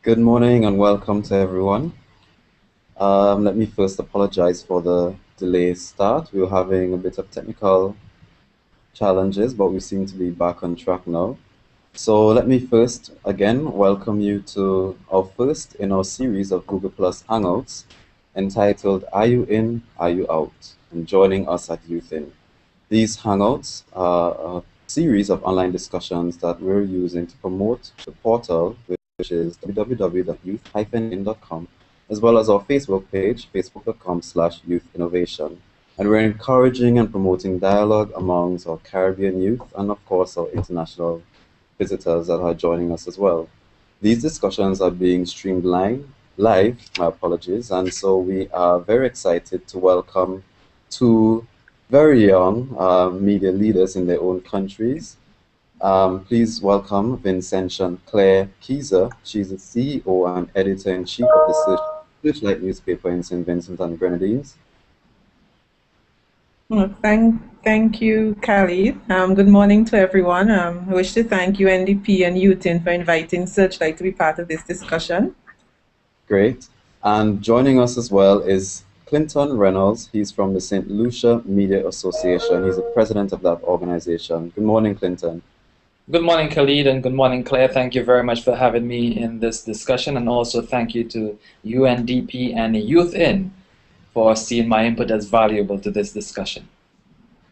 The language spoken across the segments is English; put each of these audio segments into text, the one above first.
Good morning and welcome to everyone. Let me first apologize for the delayed start. We were having a bit of technical challenges, but we seem to be back on track now. So let me first again welcome you to our first in our series of Google Plus Hangouts entitled Are You In, Are You Out? And joining us at Youth In. These Hangouts are a series of online discussions that we're using to promote the portal, which is www.youth-in.com, as well as our Facebook page, facebook.com/youthinnovation. And we're encouraging and promoting dialogue amongst our Caribbean youth and, of course, our international visitors that are joining us as well. These discussions are being streamed live, my apologies, and so we are very excited to welcome two very young media leaders in their own countries. Please welcome Vincentian Claire Keyser. She's the CEO and editor-in-chief of the Searchlight newspaper in St. Vincent and Grenadines. Well, thank you, Khalid. Good morning to everyone. I wish to thank UNDP and UTIN for inviting Searchlight to be part of this discussion. Great. And joining us as well is Clinton Reynolds. He's from the St. Lucia Media Association. He's the president of that organization. Good morning, Clinton. Good morning, Khalid, and good morning, Claire. Thank you very much for having me in this discussion, and also thank you to UNDP and Youth In for seeing my input as valuable to this discussion.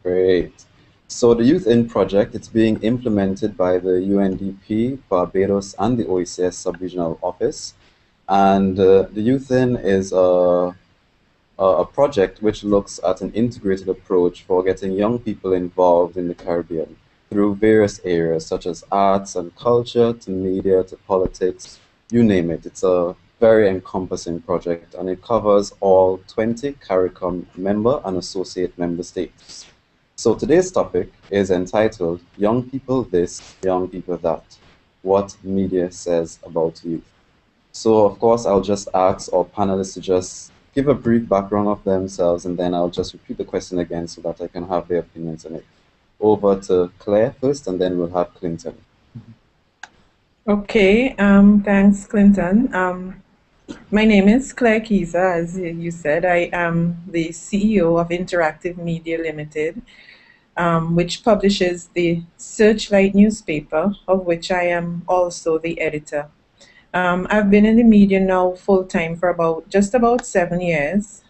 Great. So the Youth In project, it's being implemented by the UNDP, Barbados, and the OECS Sub-Regional Office. And the Youth In is a project which looks at an integrated approach for getting young people involved in the Caribbean through various areas such as arts and culture, to media, to politics, you name it. It's a very encompassing project, and it covers all 20 CARICOM member and associate member states. So today's topic is entitled Young People This, Young People That, What Media Says About Youth. So of course I'll just ask our panelists to just give a brief background of themselves, and then I'll just repeat the question again so that I can have their opinions on it. Over to Claire first, and then we'll have Clinton. Okay, thanks, Clinton. My name is Claire Keyser, as you said. I am the CEO of Interactive Media Limited, which publishes the Searchlight newspaper, of which I am also the editor. I've been in the media now full-time for just about 7 years.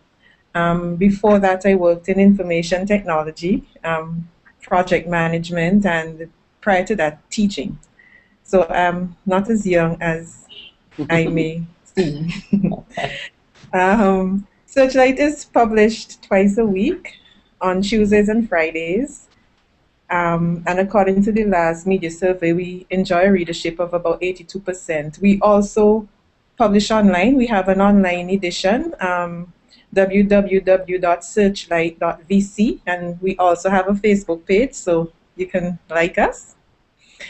Before that, I worked in information technology, project management, and prior to that, teaching. So I'm not as young as I may seem. Searchlight is published twice a week on Tuesdays and Fridays. And according to the last media survey, we enjoy a readership of about 82%. We also publish online. We have an online edition, www.searchlight.vc, and we also have a Facebook page, so you can like us.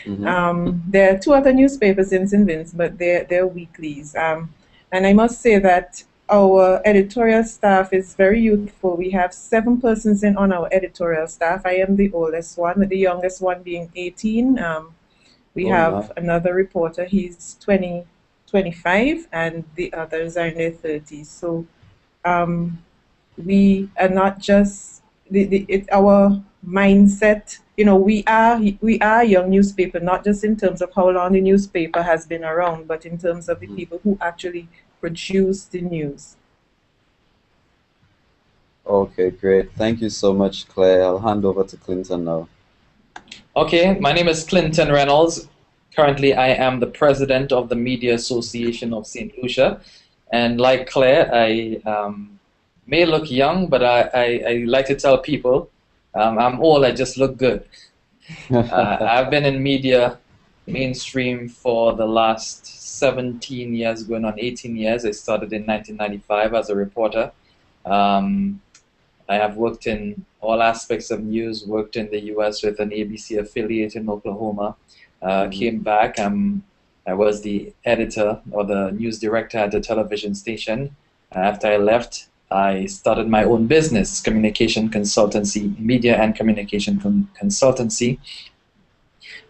There are two other newspapers in St. Vincent, but they're weeklies. And I must say that our editorial staff is very youthful. We have 7 persons on our editorial staff. I am the oldest one, with the youngest one being 18. We have another reporter, he's 25, and the others are in their 30s. So we are not just our mindset. You know, we are a young newspaper, not just in terms of how long the newspaper has been around, but in terms of the people who actually produce the news. Okay, great. Thank you so much, Claire. I'll hand over to Clinton now. Okay, my name is Clinton Reynolds. Currently, I am the president of the Media Association of St. Lucia. And like Claire, I may look young, but I like to tell people I'm old, I just look good. I've been in media mainstream for the last 17 years, going on 18 years. I started in 1995 as a reporter. I have worked in all aspects of news, worked in the US with an ABC affiliate in Oklahoma, came back. I was the editor or the news director at the television station. After I left, I started my own business, communication consultancy, media and communication consultancy.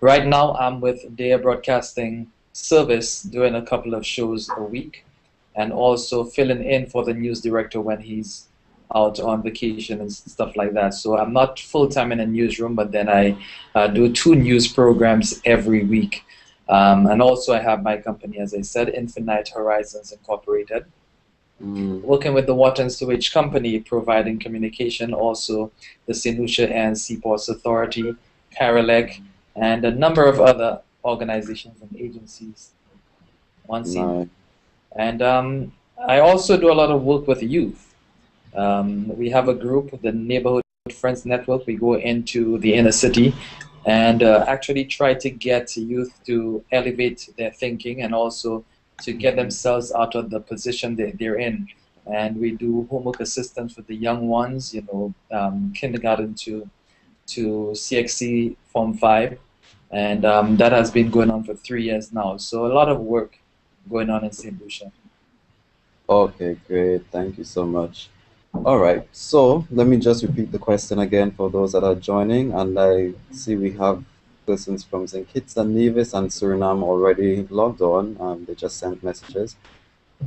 Right now, I'm with Dare Broadcasting service doing a couple of shows a week, and also filling in for the news director when he's out on vacation and stuff like that. So I'm not full-time in a newsroom, but then I do 2 news programs every week. And also I have my company, as I said, Infinite Horizons Incorporated, working with the Water and Sewage Company, providing communication, also the St. Lucia and Seaports Authority, Carelec, and a number of other organizations and agencies on scene. Nice. And I also do a lot of work with youth. We have a group, the Neighborhood Friends Network. We go into the inner city and actually try to get youth to elevate their thinking and also to get themselves out of the position they're in. And we do homework assistance for the young ones, you know, kindergarten to CXC Form 5. And that has been going on for 3 years now. So a lot of work going on in St. Lucia. Okay, great. Thank you so much. All right, so let me just repeat the question again for those that are joining. And I see we have persons from St. Kitts and Nevis and Suriname already logged on. They just sent messages.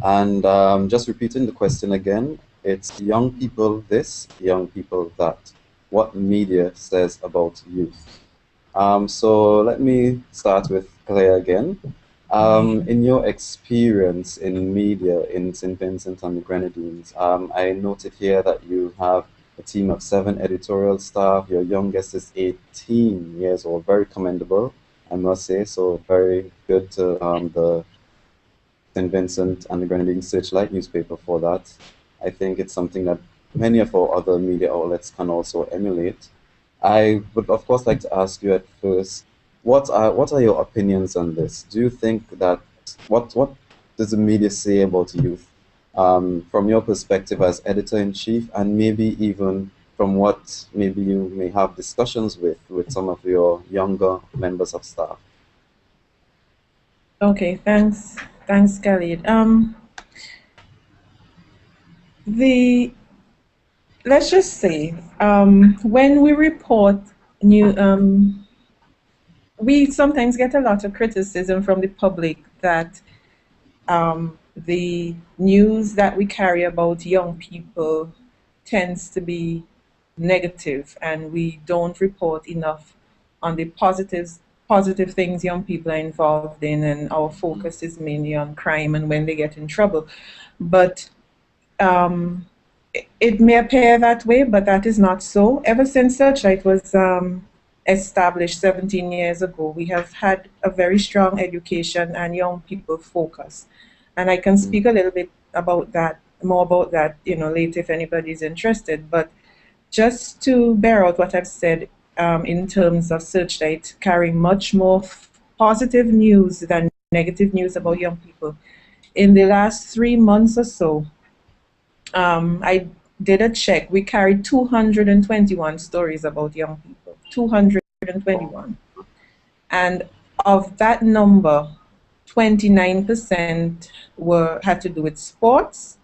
And just repeating the question again, it's young people this, young people that. What media says about youth? So let me start with Claire again. In your experience in media in St. Vincent and the Grenadines, I noted here that you have a team of 7 editorial staff. Your youngest is 18 years old. Very commendable, I must say. So very good to the St. Vincent and the Grenadines Searchlight newspaper for that. I think it's something that many of our other media outlets can also emulate. I would, of course, like to ask you at first, what are your opinions on this? Do you think that what does the media say about youth from your perspective as editor-in-chief, and maybe even from what maybe you may have discussions with some of your younger members of staff? Okay, thanks, Khalid. Let's just say when we report new. We sometimes get a lot of criticism from the public that the news that we carry about young people tends to be negative, and we don't report enough on the positive things young people are involved in, and our focus is mainly on crime and when they get in trouble. But it may appear that way, but that is not so. Ever since Searchlight was established 17 years ago, we have had a very strong education and young people focus. And I can speak a little bit about that, more about that, you know, later if anybody's interested. But just to bear out what I've said in terms of Searchlight carrying much more positive news than negative news about young people. In the last 3 months or so, I did a check. We carried 221 stories about young people. 221. And of that number, 29% had to do with sports,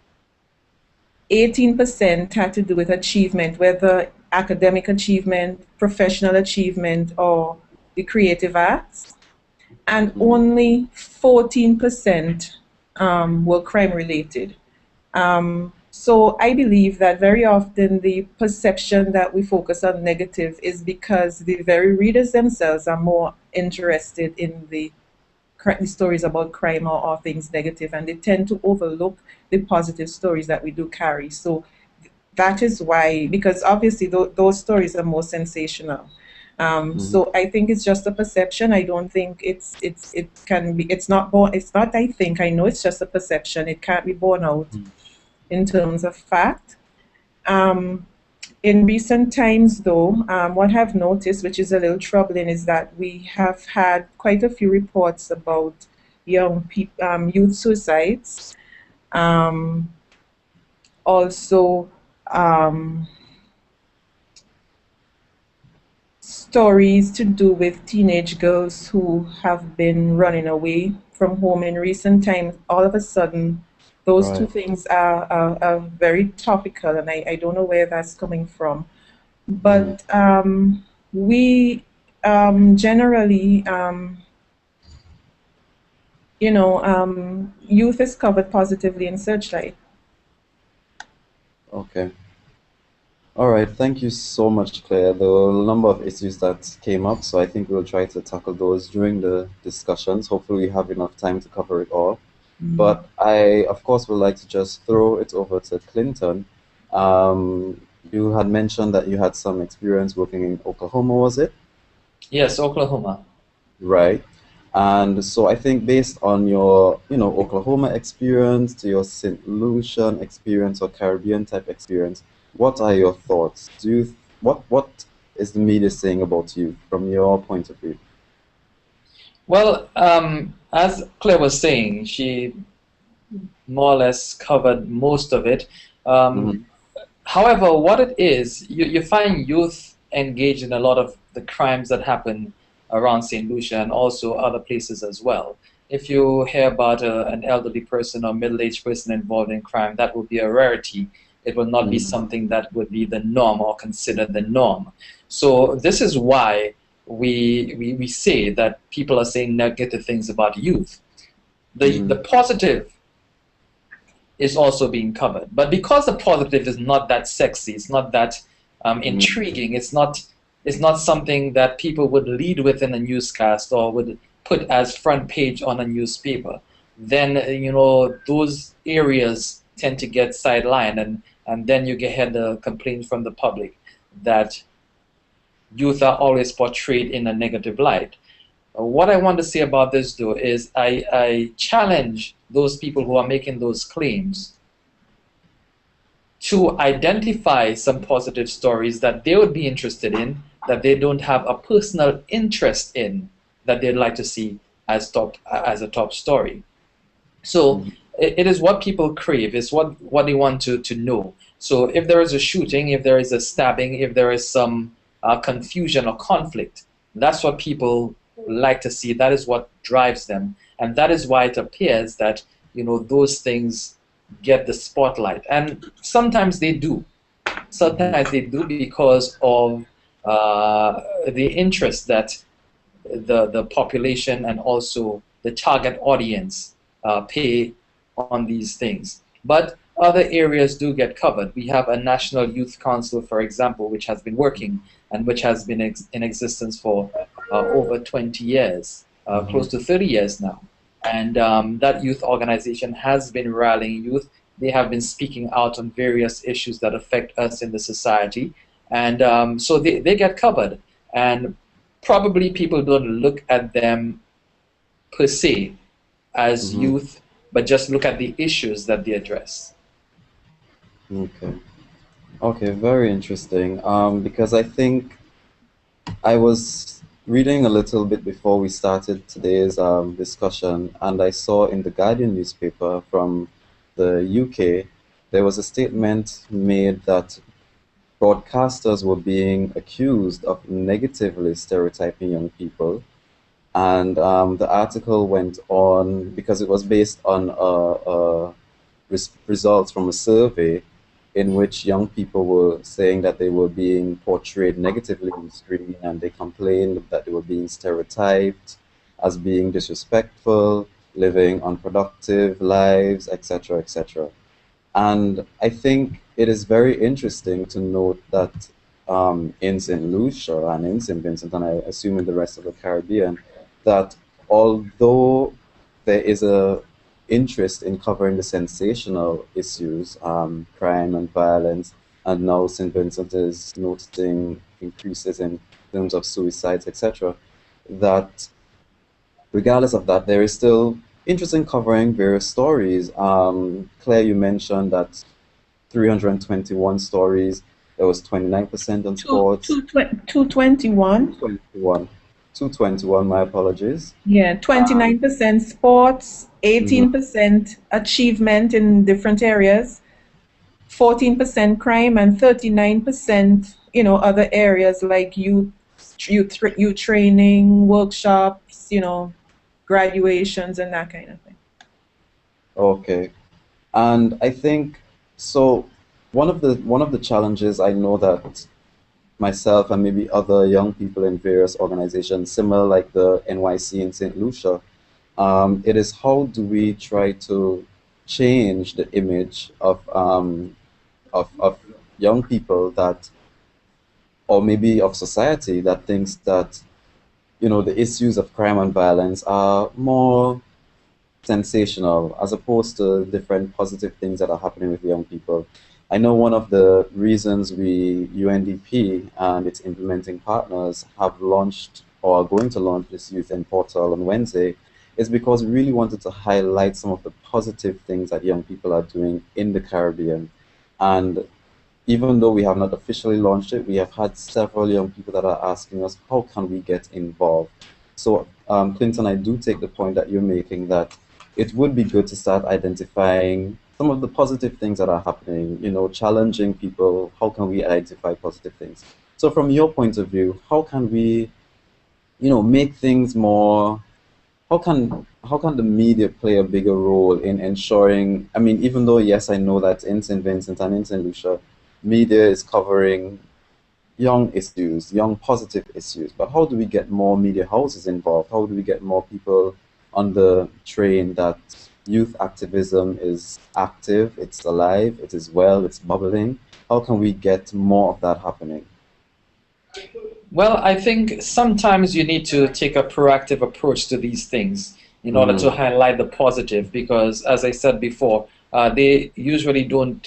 18% had to do with achievement, whether academic achievement, professional achievement, or the creative arts, and only 14% were crime related. So I believe that very often the perception that we focus on negative is because the very readers themselves are more interested in the stories about crime or things negative, and they tend to overlook the positive stories that we do carry. So that is why, because obviously those stories are more sensational. So I think it's just a perception. I don't think I know it's just a perception. It can't be borne out in terms of fact. In recent times, though, what I've noticed, which is a little troubling, is that we have had quite a few reports about youth suicides. Also, stories to do with teenage girls who have been running away from home in recent times. All of a sudden, those two things are very topical, and I don't know where that's coming from. But we generally youth is covered positively in Searchlight. Okay. All right. Thank you so much, Claire. There were a number of issues that came up, so I think we'll try to tackle those during the discussions. Hopefully, we have enough time to cover it all. But I, of course, would like to just throw it over to Clinton. You had mentioned that you had some experience working in Oklahoma, was it? Yes, Oklahoma. Right. And so I think based on your, Oklahoma experience to your St. Lucian experience or Caribbean type experience, what are your thoughts? What is the media saying about you from your point of view? Well, as Claire was saying, she more or less covered most of it. Mhm. However, what it is, you find youth engaged in a lot of the crimes that happen around St. Lucia and also other places as well. If you hear about an elderly person or middle-aged person involved in crime, that would be a rarity. It will not be something that would be the norm or considered the norm. So this is why we say that people are saying negative things about youth. The positive is also being covered. But because the positive is not that sexy, it's not that intriguing, it's not something that people would lead with in a newscast or would put as front page on a newspaper, then those areas tend to get sidelined, and then you get the complaints from the public that youth are always portrayed in a negative light. What I want to say about this, though, is I challenge those people who are making those claims to identify some positive stories that they would be interested in, that they don't have a personal interest in, that they'd like to see as a top story. So it is what people crave, it's what they want to know. So if there is a shooting, if there is a stabbing, if there is some confusion or conflict, that's what people like to see. That is what drives them, and that is why it appears that those things get the spotlight, and sometimes they do. Sometimes they do because of the interest that the population and also the target audience pay on these things. But other areas do get covered. We have a National Youth Council, for example, which has been working and which has been in existence for over 20 years, close to 30 years now. And that youth organization has been rallying youth. They have been speaking out on various issues that affect us in the society. And so they get covered. And probably people don't look at them per se as youth, but just look at the issues that they address. Okay, very interesting. Because I think I was reading a little bit before we started today's discussion, and I saw in the Guardian newspaper from the UK, there was a statement made that broadcasters were being accused of negatively stereotyping young people. And the article went on, because it was based on results from a survey in which young people were saying that they were being portrayed negatively on the screen, and they complained that they were being stereotyped as being disrespectful, living unproductive lives, etc., etc. And I think it is very interesting to note that in St. Lucia and in St. Vincent, and I assume in the rest of the Caribbean, that although there is a interest in covering the sensational issues, crime and violence, and now St. Vincent is noticing increases in terms of suicides, etc., that regardless of that, there is still interest in covering various stories. Claire, you mentioned that 321 stories, there was 29% on sports. 221. 221, my apologies. Yeah, 29% sports, 18% achievement in different areas, 14% crime, and 39%, other areas like youth training, workshops, graduations, and that kind of thing. Okay, and I think so. One of the challenges I know that myself and maybe other young people in various organizations, similar like the NYC in St. Lucia, It is how do we try to change the image of young people that, or maybe of society that thinks that, the issues of crime and violence are more sensational as opposed to different positive things that are happening with young people. I know one of the reasons UNDP and its implementing partners have launched or are going to launch this Youth in Portal on Wednesday is because we really wanted to highlight some of the positive things that young people are doing in the Caribbean. And even though we have not officially launched it, we have had several young people that are asking us, how can we get involved? So, Clinton, I do take the point that you're making that it would be good to start identifying some of the positive things that are happening, challenging people. How can we identify positive things? So from your point of view, how can we, make things more, how can the media play a bigger role in ensuring, I mean, even though, yes, I know that in St. Vincent and in St. Lucia, media is covering young issues, young positive issues, but how do we get more media houses involved? How do we get more people on the train that youth activism is active, it's alive, it is well, it's bubbling? How can we get more of that happening? Well, I think sometimes you need to take a proactive approach to these things in order to highlight the positive, because as I said before, they usually don't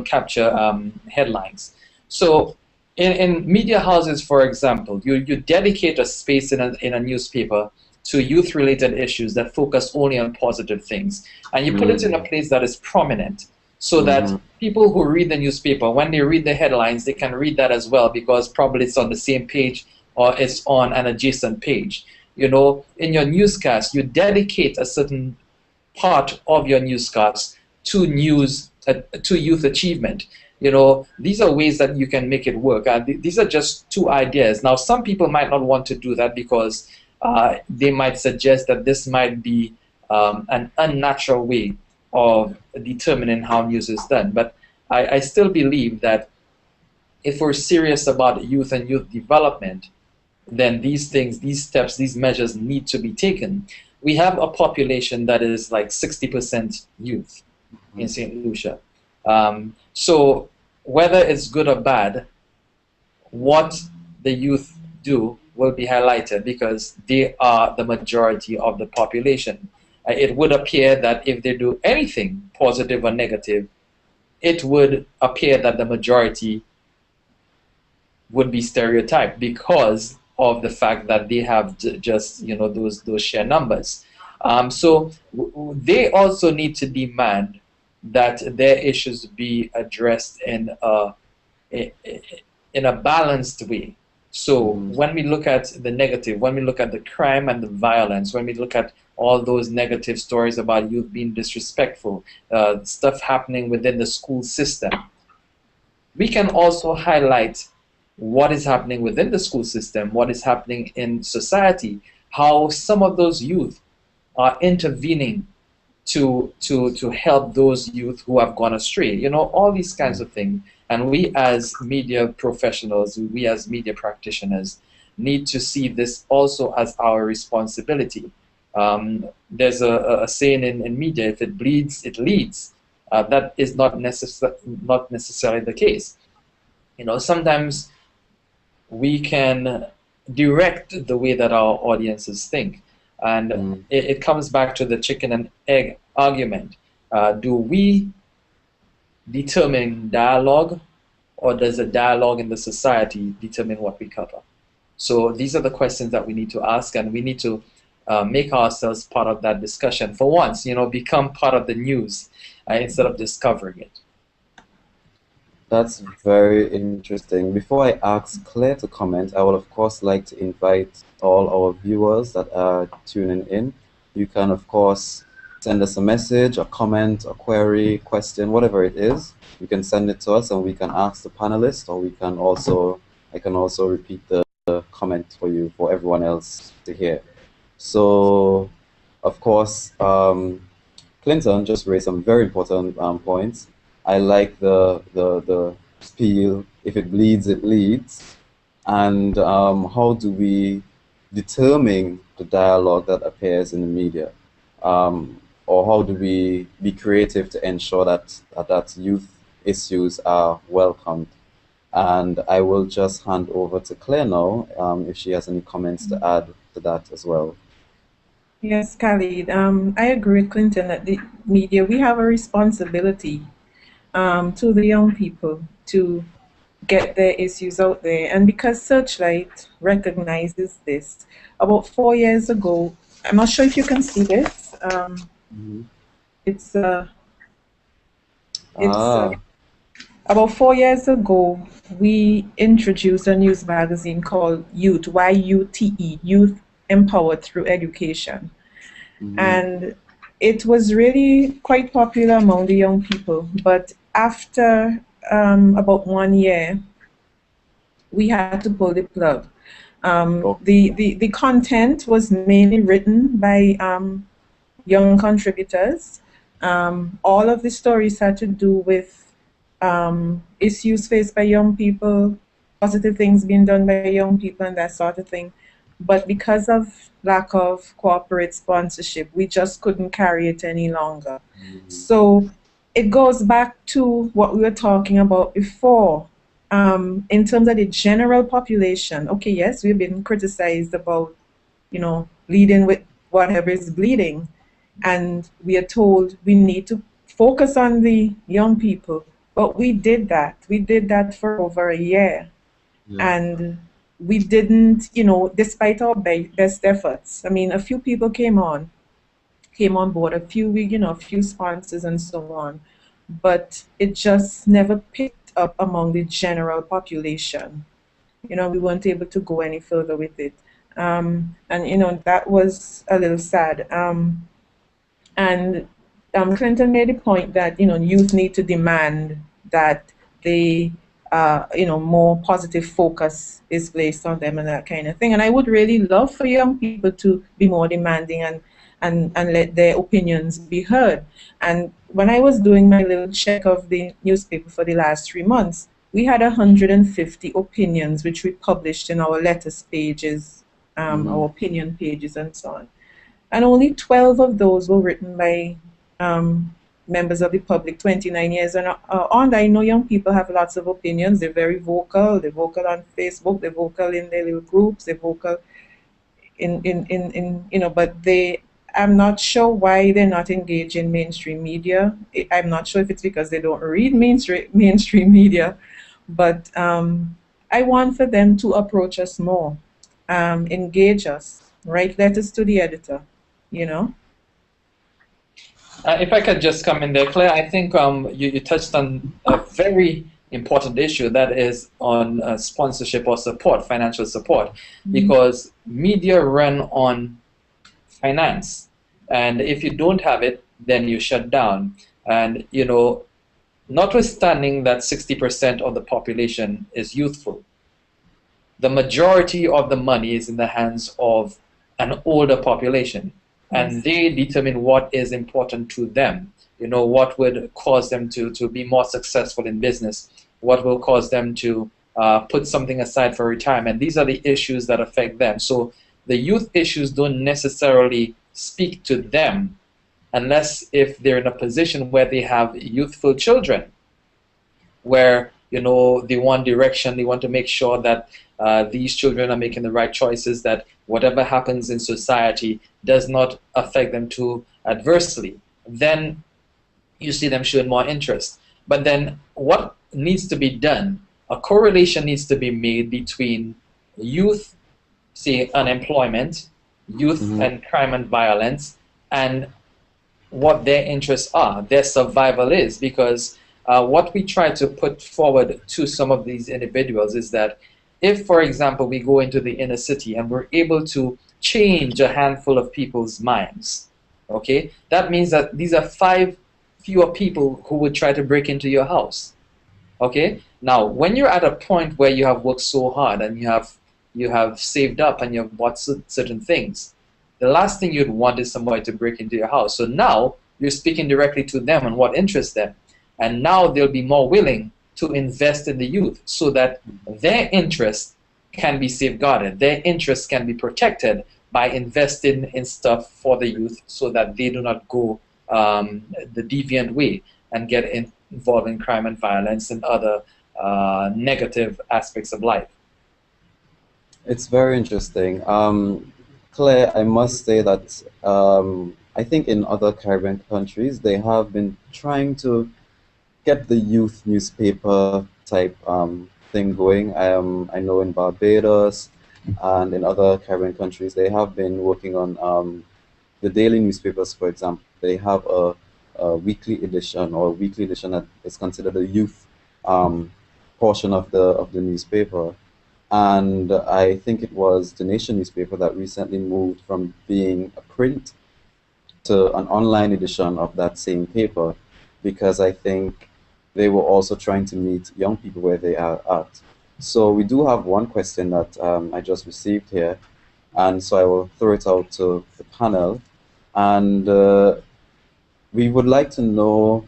capture headlines. So in media houses, for example, you dedicate a space in a newspaper to youth-related issues that focus only on positive things, and you put it in a place that is prominent, so that people who read the newspaper, when they read the headlines, they can read that as well, because probably it's on the same page or it's on an adjacent page. In your newscast, you dedicate a certain part of your newscast to youth achievement. These are ways that you can make it work. These are just two ideas. Now, some people might not want to do that because they might suggest that this might be an unnatural way of determining how news is done. But I still believe that if we're serious about youth and youth development, then these things, these steps, these measures need to be taken. We have a population that is like 60% youth in St. Lucia. So whether it's good or bad, what the youth do will be highlighted because they are the majority of the population. It would appear that if they do anything positive or negative, it would appear that the majority would be stereotyped because of the fact that they have just those sheer numbers. So they also need to demand that their issues be addressed in a balanced way. So when we look at the negative, when we look at the crime and the violence, when we look at all those negative stories about youth being disrespectful, stuff happening within the school system, we can also highlight what is happening within the school system, what is happening in society, how some of those youth are intervening to help those youth who have gone astray, all these kinds of things. And we as media professionals, we as media practitioners need to see this also as our responsibility. There's a saying in media, if it bleeds, it leads. That is not necessarily the case. Sometimes we can direct the way that our audiences think. And it comes back to the chicken and egg argument. Do we determine dialogue, or does the dialogue in the society determine what we cover? So these are the questions that we need to ask, and we need to make ourselves part of that discussion. For once, become part of the news instead of discovering it. That's very interesting. Before I ask Claire to comment, I would of course like to invite all our viewers that are tuning in. You can of course send us a message, a comment, a query, question, whatever it is. You can send it to us and we can ask the panelists, or I can also repeat the comment for you, for everyone else to hear. So of course, Clinton just raised some very important points. I like the spiel, if it bleeds, it leads. And how do we determine the dialogue that appears in the media? Or how do we be creative to ensure that youth issues are welcomed? And I will just hand over to Claire now, if she has any comments to add to that as well. Yes, Khalid. I agree with Clinton that the media, we have a responsibility to the young people to get their issues out there. And because Searchlight recognizes this, about 4 years ago, I'm not sure if you can see this. It's about 4 years ago, we introduced a news magazine called Youth, Y-U-T-E, Youth Empowered Through Education. And it was really quite popular among the young people. But after about 1 year, we had to pull the plug. The content was mainly written by young contributors. All of the stories had to do with issues faced by young people, positive things being done by young people, and that sort of thing. But because of lack of corporate sponsorship, we just couldn't carry it any longer. So it goes back to what we were talking about before. In terms of the general population, okay, yes, we've been criticized about, leading with whatever is bleeding. And we are told we need to focus on the young people. But we did that. We did that for over a year. And we didn't, despite our best efforts. I mean, a few people came on board, a few sponsors and so on. But it just never picked up among the general population. We weren't able to go any further with it. And, that was a little sad. And Clinton made the point that, youth need to demand that they, more positive focus is placed on them and that kind of thing. And I would really love for young people to be more demanding and let their opinions be heard. And when I was doing my little check of the newspaper for the last 3 months, we had 150 opinions, which we published in our letters pages, our opinion pages and so on. And only 12 of those were written by members of the public 29 years and on. I know young people have lots of opinions. They're very vocal. They're vocal on Facebook. They're vocal in their little groups. They're vocal but I'm not sure why they're not engaged in mainstream media. I'm not sure if it's because they don't read mainstream media, but I want for them to approach us more, engage us, write letters to the editor, If I could just come in there, Claire, I think you touched on a very important issue, that is on sponsorship or support, financial support, because media run on finance, and if you don't have it, then you shut down. And notwithstanding that 60% of the population is youthful, the majority of the money is in the hands of an older population. And they determine what is important to them, what would cause them to be more successful in business, what will cause them to put something aside for retirement. These are the issues that affect them. So the youth issues don't necessarily speak to them unless if they're in a position where they have youthful children, where they want direction, they want to make sure that these children are making the right choices, that whatever happens in society does not affect them too adversely. Then you see them showing more interest. But then what needs to be done? A correlation needs to be made between youth, say, unemployment, youth and crime and violence, and what their interests are, their survival is. Because what we try to put forward to some of these individuals is that if, for example, we go into the inner city and we're able to change a handful of people's minds, okay, that means that these are 5 fewer people who would try to break into your house. Okay, now when you're at a point where you have worked so hard and you have saved up and you have bought certain things, the last thing you'd want is somebody to break into your house. So now you're speaking directly to them and what interests them, and now they'll be more willing to invest in the youth so that their interests can be safeguarded, their interests can be protected by investing in stuff for the youth so that they do not go the deviant way and get involved in crime and violence and other negative aspects of life. It's very interesting. Claire, I must say that I think in other Caribbean countries, they have been trying to get the youth newspaper type thing going. I know in Barbados and in other Caribbean countries, they have been working on the daily newspapers, for example. They have a weekly edition or a weekly edition that is considered a youth portion of the newspaper. And I think it was the Nation newspaper that recently moved from being a print to an online edition of that same paper, because I think they were also trying to meet young people where they are at. So we do have one question that I just received here, and so I will throw it out to the panel. And we would like to know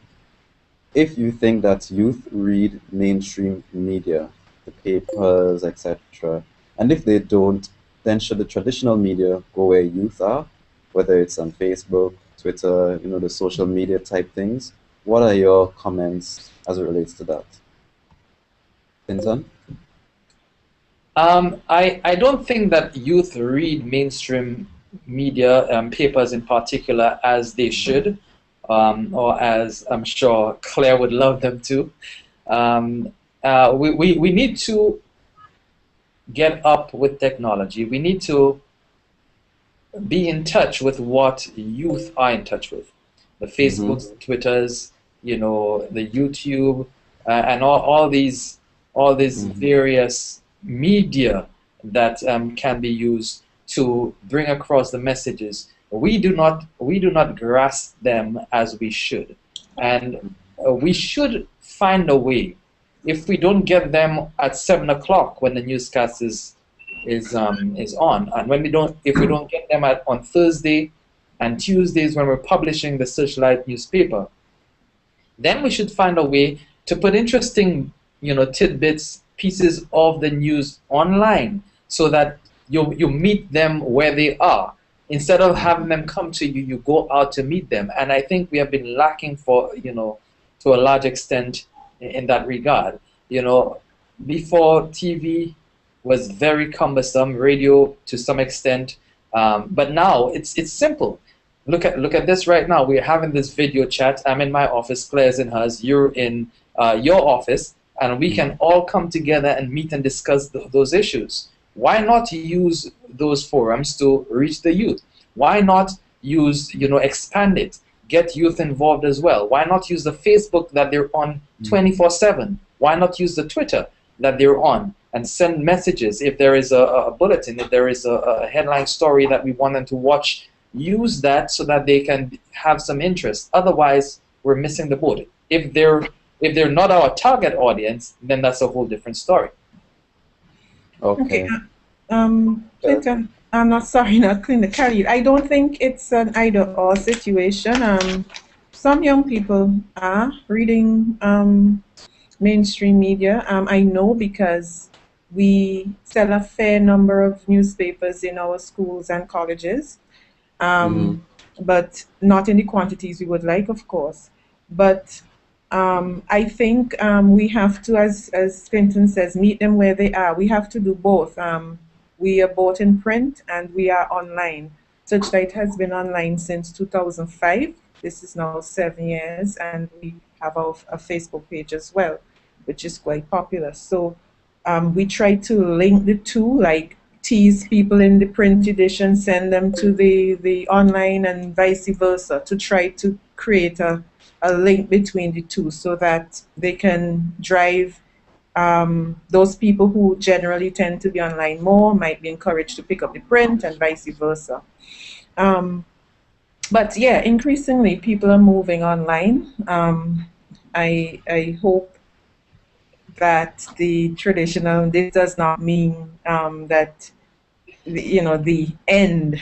if you think that youth read mainstream media, the papers, etc. And if they don't, then should the traditional media go where youth are, whether it's on Facebook, Twitter, the social media type things? What are your comments as it relates to that? Clinton? I don't think that youth read mainstream media, papers in particular, as they should, or as I'm sure Claire would love them to. We need to get up with technology. We need to be in touch with what youth are in touch with. The Facebooks, Twitters, the YouTube, and all these various media that can be used to bring across the messages. We do not grasp them as we should, and we should find a way. If we don't get them at 7 o'clock when the newscast is on, and if we don't get them on Thursday and Tuesdays when we're publishing the Searchlight newspaper, then we should find a way to put interesting, tidbits, pieces of the news online, so that you meet them where they are. Instead of having them come to you, you go out to meet them. And I think we have been lacking to a large extent in that regard. Before, TV was very cumbersome, radio to some extent, but now it's simple. Look at this right now. We're having this video chat. I'm in my office, Claire's in hers, you're in your office, and we can all come together and meet and discuss those issues. Why not use those forums to reach the youth? Why not use, expand it, get youth involved as well? Why not use the Facebook that they're on 24/7? Why not use the Twitter that they're on and send messages? If there is a bulletin, if there is a headline story that we want them to watch, use that so that they can have some interest. Otherwise, we're missing the boat. If they're not our target audience, then that's a whole different story. Okay. Clinton, I'm not sorry, not Clinton, Khalid. I don't think it's an either-or situation. Some young people are reading mainstream media. I know because we sell a fair number of newspapers in our schools and colleges, but not in the quantities we would like, of course. But I think we have to, as Clinton says, meet them where they are. We have to do both. We are both in print and we are online. Searchlight has been online since 2005. This is now 7 years, and we have a Facebook page as well, which is quite popular. So we try to link the two, like tease people in the print edition, send them to the online, and vice versa, to try to create a link between the two so that they can drive those people who generally tend to be online more, might be encouraged to pick up the print, and vice versa. But yeah, increasingly people are moving online. I hope that the traditional, this does not mean that the end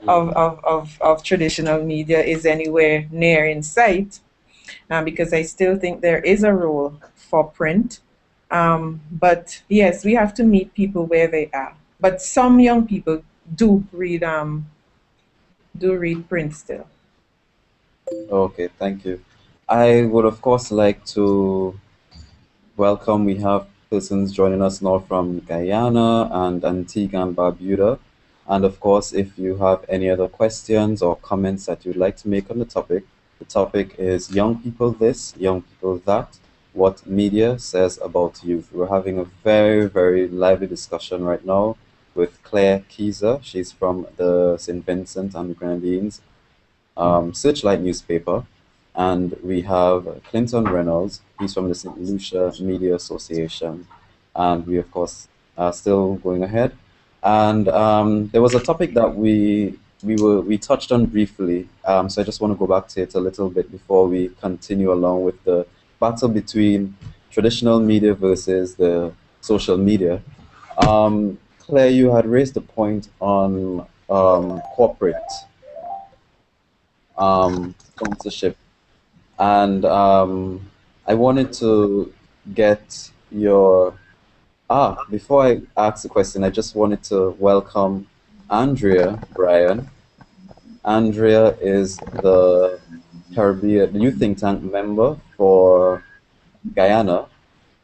of traditional media is anywhere near in sight, because I still think there is a role for print. But yes, we have to meet people where they are. But some young people do read print still. Okay, thank you. I would, of course, like to welcome. We have persons joining us now from Guyana and Antigua and Barbuda. And of course, if you have any other questions or comments that you'd like to make on the topic is young people this, young people that, what media says about youth. We're having a very, very lively discussion right now with Claire Keyser. She's from the St. Vincent and the Grenadines Searchlight newspaper, and we have Clinton Reynolds. He's from the St. Lucia Media Association, and we, of course, are still going ahead. And there was a topic that we touched on briefly, so I just want to go back to it a little bit before we continue along with the battle between traditional media versus the social media. Claire, you had raised the point on corporate sponsorship, and I wanted to get your before I ask the question, I just wanted to welcome Andrea Bryan. Andrea is the Caribbean Youth Think Tank member for Guyana,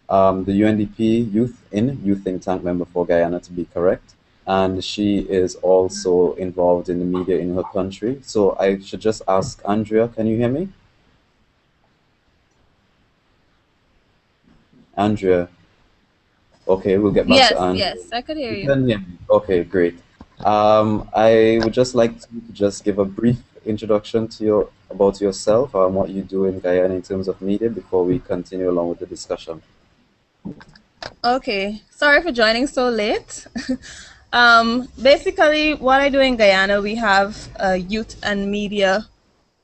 the UNDP Youth Think Tank member for Guyana, to be correct. And she is also involved in the media in her country. So I should just ask Andrea, can you hear me? Andrea. Okay, we'll get back to Andrea. Yes, I could hear you. Can hear me. Okay, great. I would just like to just give a brief introduction to about yourself and what you do in Guyana in terms of media before we continue along with the discussion. Okay, sorry for joining so late. Basically, what I do in Guyana, we have a youth and media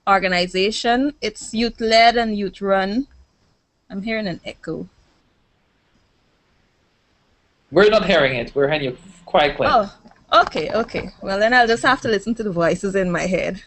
organization. It's youth-led and youth-run. I'm hearing an echo. We're not hearing it. We're hearing you quite clear. Oh, okay. Well, then I'll just have to listen to the voices in my head.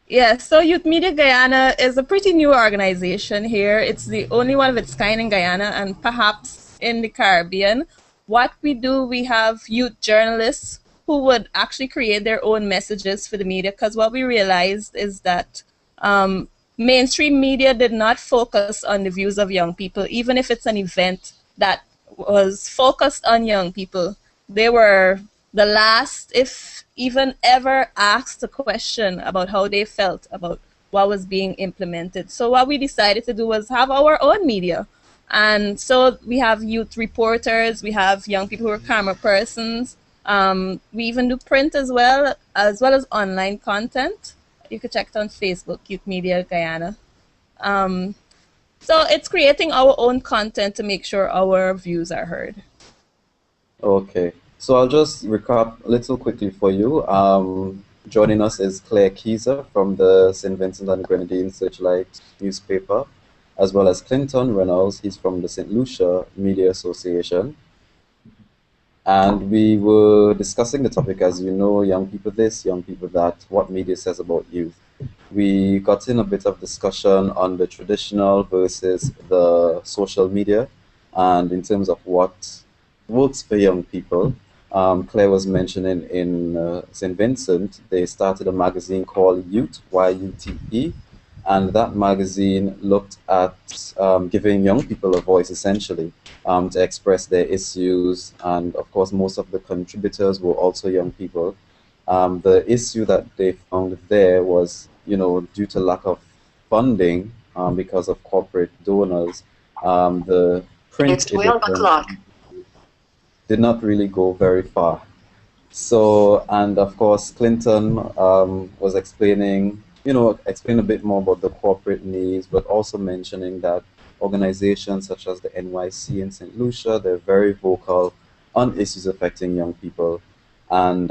Yeah, so Youth Media Guyana is a pretty new organization here. It's the only one of its kind in Guyana and perhaps in the Caribbean. What we do, we have youth journalists who would actually create their own messages for the media, because what we realized is that mainstream media did not focus on the views of young people, even if it's an event that was focused on young people. They were the last, if even ever, asked a question about how they felt about what was being implemented. So what we decided to do was have our own media. And so we have youth reporters, we have young people who are camera persons. We even do print as well as online content. You could check it on Facebook, Youth Media Guyana. So it's creating our own content to make sure our views are heard. Okay, so I'll just recap a little quickly for you. Joining us is Claire Keyser from the St. Vincent and the Grenadines Searchlight newspaper, as well as Clinton Reynolds. He's from the St. Lucia Media Association. And we were discussing the topic, as you know, young people this, young people that, what media says about youth. We got in a bit of discussion on the traditional versus the social media, and in terms of what works for young people. Claire was mentioning in St. Vincent, they started a magazine called Youth, Y-U-T-E, and that magazine looked at giving young people a voice, essentially, to express their issues. And of course, most of the contributors were also young people. The issue that they found there was, due to lack of funding because of corporate donors, the print It's 12 o'clock. did not really go very far. So, and of course, Clinton was explaining a bit more about the corporate needs, but also mentioning that organizations such as the NYC in St. Lucia, they're very vocal on issues affecting young people. And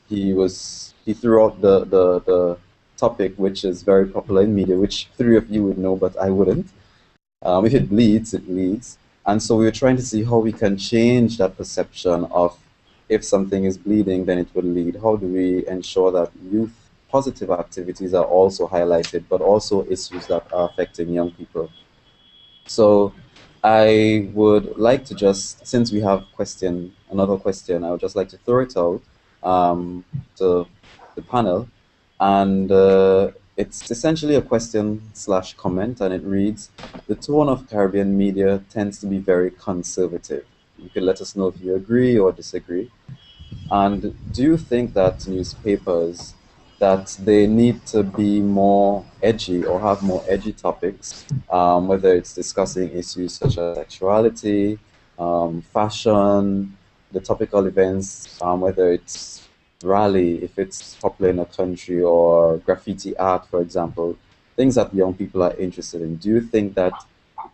he threw out the topic, which is very popular in media, which three of you would know, but I wouldn't. If it bleeds, it leads. And so we were trying to see how we can change that perception of if something is bleeding, then it will lead. How do we ensure that youth positive activities are also highlighted, but also issues that are affecting young people? So I would like to just, since we have another question, I would just like to throw it out to the panel. And it's essentially a question slash comment, and it reads, the tone of Caribbean media tends to be very conservative. You can let us know if you agree or disagree. And do you think that newspapers, that they need to be more edgy or have more edgy topics, whether it's discussing issues such as sexuality, fashion, the topical events, whether it's rally, if it's popular in a country, or graffiti art, for example, things that young people are interested in. Do you think that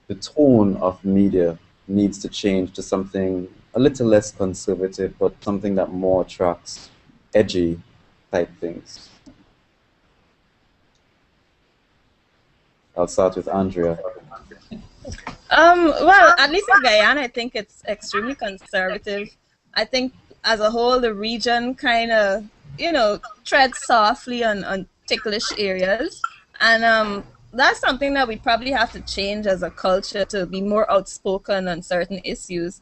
the tone of media needs to change to something a little less conservative, but something that more attracts edgy type things? I'll start with Andrea. Well, at least in Guyana, I think it's extremely conservative. I think as a whole, the region kind of, treads softly on ticklish areas. And that's something that we probably have to change as a culture, to be more outspoken on certain issues.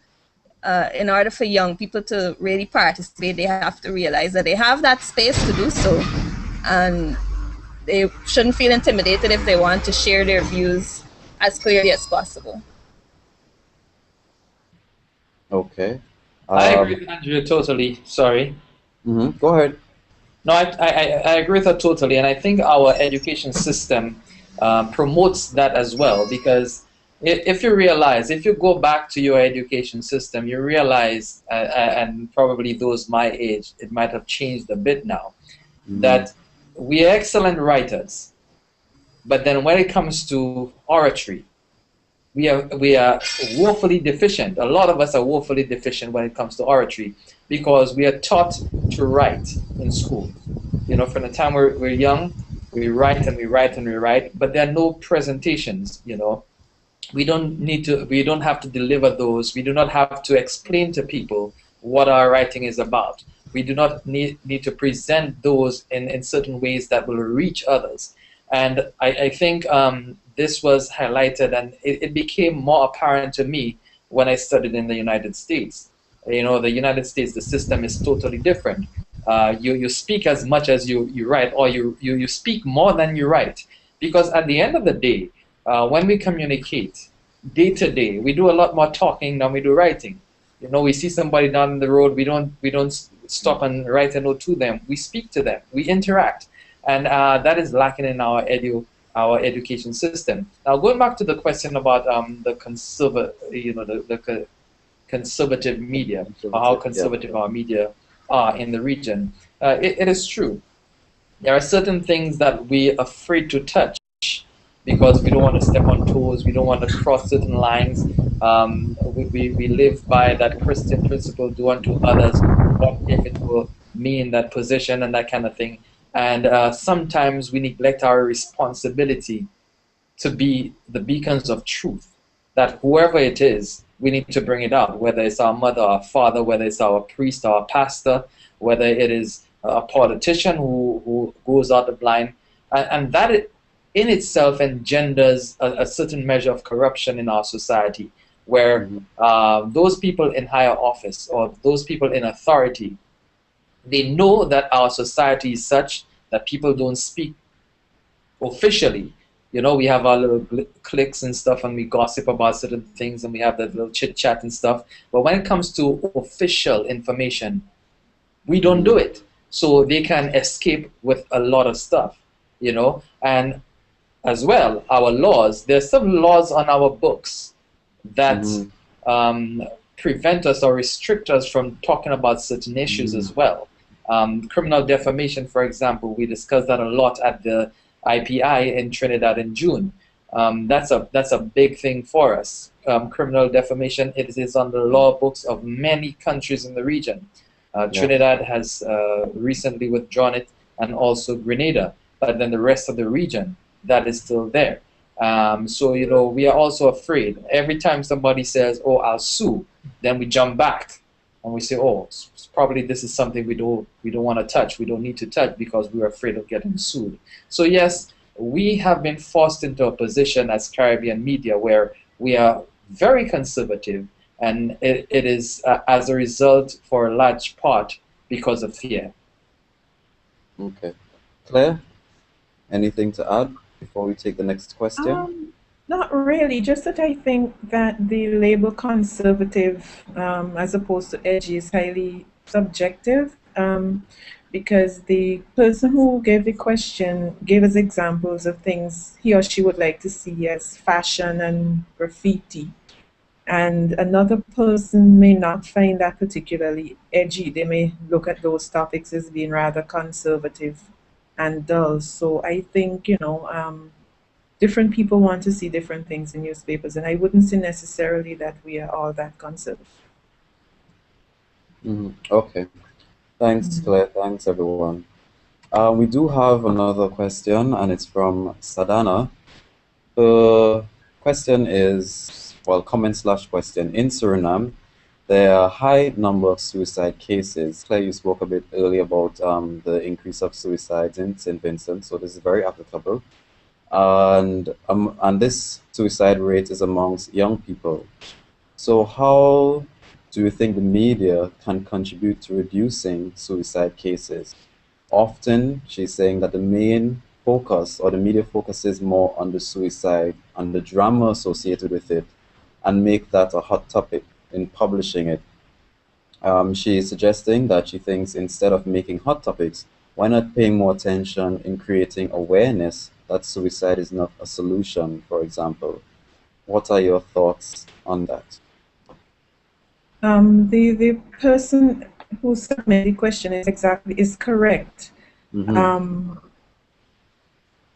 In order for young people to really participate, they have to realize that they have that space to do so. And they shouldn't feel intimidated if they want to share their views as clearly as possible. Okay. I agree with Andrea totally. Sorry. Go ahead. No, I agree with her totally, and I think our education system promotes that as well, because if you go back to your education system, you realize, and probably those my age, it might have changed a bit now, that we are excellent writers, but then when it comes to oratory, we are woefully deficient. A lot of us are woefully deficient when it comes to oratory, because we are taught to write in school. From the time we're young, we write and we write and we write, but there are no presentations. We don't have to deliver those. We do not have to explain to people what our writing is about. We do not need to present those in certain ways that will reach others. And I think this was highlighted, and it became more apparent to me when I studied in the United States. The United States, the system is totally different. You speak as much as you write, or you speak more than you write. Because at the end of the day, when we communicate day to day, we do a lot more talking than we do writing. We see somebody down the road, we don't stop and write a note to them. We speak to them, we interact, and that is lacking in our education system. Now, going back to the question about the conservative media, or how conservative our media are in the region, it is true. There are certain things that we're afraid to touch, because we don't want to step on toes, we don't want to cross certain lines. We live by that Christian principle, do unto others what if it will mean that position and that kind of thing. And sometimes we neglect our responsibility to be the beacons of truth, that whoever it is, we need to bring it out, whether it's our mother, our father, whether it's our priest, our pastor, whether it is a politician who goes out the blind. And that in itself engenders a certain measure of corruption in our society, where those people in higher office, or those people in authority, they know that our society is such that people don't speak officially. We have our little cliques and stuff, and we gossip about certain things, and we have that little chit chat and stuff. But when it comes to official information, we don't do it. So they can escape with a lot of stuff, and as well, our laws, there's some laws on our books that prevent us or restrict us from talking about certain issues as well. Criminal defamation, for example, we discussed that a lot at the IPI in Trinidad in June. That's a big thing for us. Criminal defamation, it is on the law books of many countries in the region. Trinidad has recently withdrawn it, and also Grenada, but then the rest of the region, that is still there. So we are also afraid. Every time somebody says, "Oh, I'll sue," then we jump back and we say, "Oh, probably this is something we don't want to touch. We don't need to touch because we're afraid of getting sued." So yes, we have been forced into a position as Caribbean media where we are very conservative, and it is as a result for a large part because of fear. Okay. Claire, anything to add before we take the next question? Not really, just that I think that the label conservative as opposed to edgy is highly subjective, because the person who gave the question gave us examples of things he or she would like to see as fashion and graffiti. And another person may not find that particularly edgy. They may look at those topics as being rather conservative and dull. So I think, different people want to see different things in newspapers, and I wouldn't say necessarily that we are all that conservative. Okay. Thanks, Claire. Thanks, everyone. We do have another question, and it's from Sadana. The question is, well, comment/question. In Suriname, there are a high number of suicide cases. Claire, you spoke a bit earlier about the increase of suicides in St. Vincent, so this is very applicable. And this suicide rate is amongst young people. So how do you think the media can contribute to reducing suicide cases? Often, she's saying that the main focus, or the media focuses more on the suicide and the drama associated with it, and make that a hot topic in publishing it. She is suggesting that she thinks instead of making hot topics, why not paying more attention in creating awareness that suicide is not a solution, for example? What are your thoughts on that? The person who submitted the question is correct.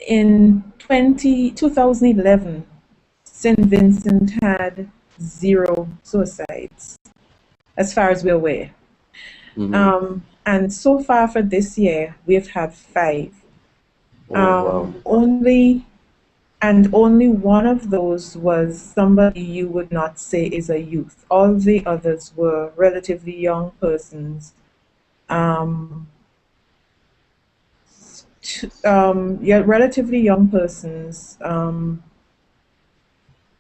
In 2011, St. Vincent had 0 suicides, as far as we're aware. And so far for this year, we've had 5. Wow. Only one of those was somebody you would not say is a youth. All the others were relatively young persons. Relatively young persons,